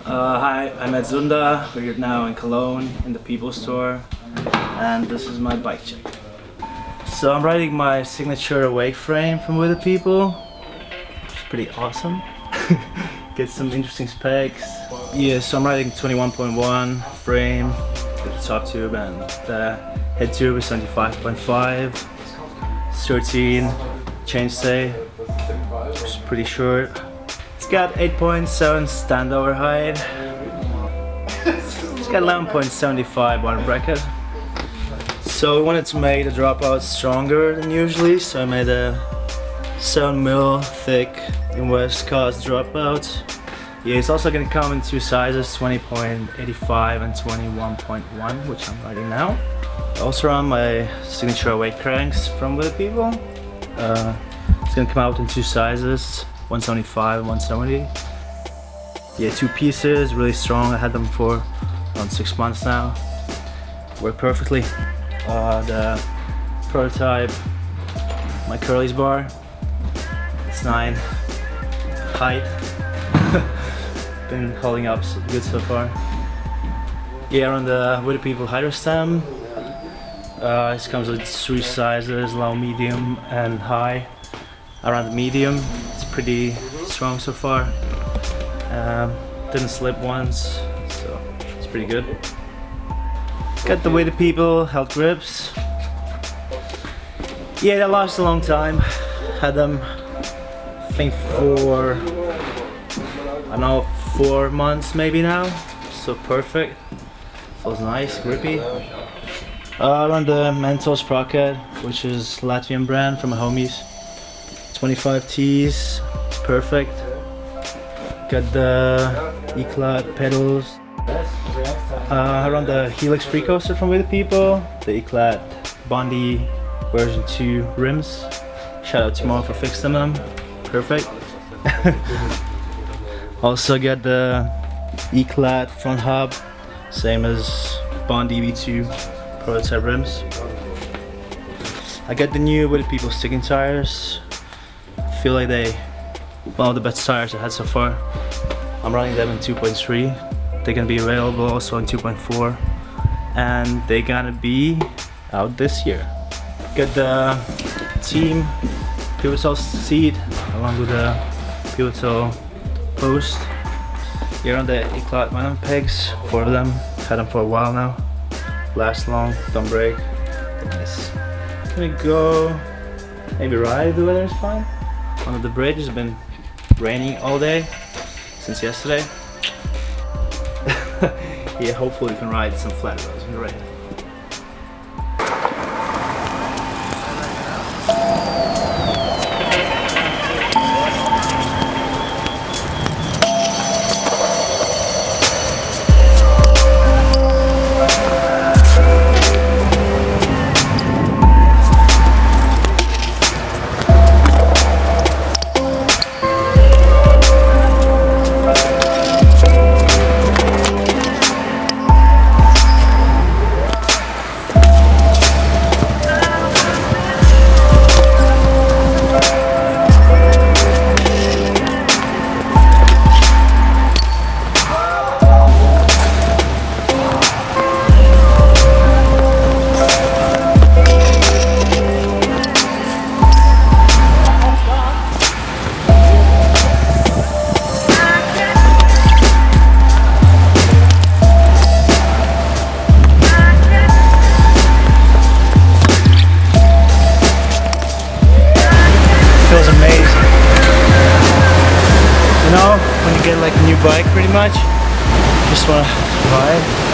Hi, I'm at Zunda. We're now in Cologne in the People store, and this is my bike check. So I'm riding my signature wake frame from Wethepeople, which is pretty awesome. Get some interesting specs. Yeah, so I'm riding 21.1 frame with the top tube, and the head tube is 75.5, 13 chainstay, which is pretty short. It's got 8.7 standover height. It's got 11.75 on bracket. So we wanted to make the dropout stronger than usually, so I made a 7mm thick Invest Cause dropout. Yeah, it's also gonna come in two sizes, 20.85 and 21.1, which I'm riding now. I also run my signature weight cranks from Wethepeople. It's gonna come out in two sizes, 175 and 170. Yeah, two pieces, really strong. I had them for around 6 months now. Work perfectly. The prototype, my Curly's bar. It's 9 height. Been holding up good so far. Yeah, on the Wethepeople hydro stem. This comes with 3 sizes, low, medium, and high. Around the medium, it's pretty strong so far. Didn't slip once, so it's pretty good. Got the Wethepeople health grips. Yeah, they last a long time. Had them, I think, for, I don't know, 4 months maybe now. So perfect. Feels nice, grippy. Around the Mentos Sprocket, which is Latvian brand from my homies. 25 T's, it's perfect. Got the Eclat pedals. Around the Helix Free Coaster from Wethepeople, the Eclat Bondi version 2 rims. Shout out to Mo for fixing them. Perfect. Also got the Eclat front hub, same as Bondi V2 prototype rims. I got the new Wethepeople sticking tires. I feel like they one of the best tires I had so far. I'm running them in 2.3. They're gonna be available also in 2.4, and they're gonna be out this year. Got the team pivotal seat along with the pivotal post. Here on the Eclat vinyl pegs, 4 of them. Had them for a while now. Last long, don't break. Nice. Gonna go maybe ride if the weather is fine. On the bridge, it's been raining all day since yesterday. Yeah, hopefully we can ride some flat roads in the rain. Feels amazing. You know, when you get like a new bike pretty much, just wanna ride.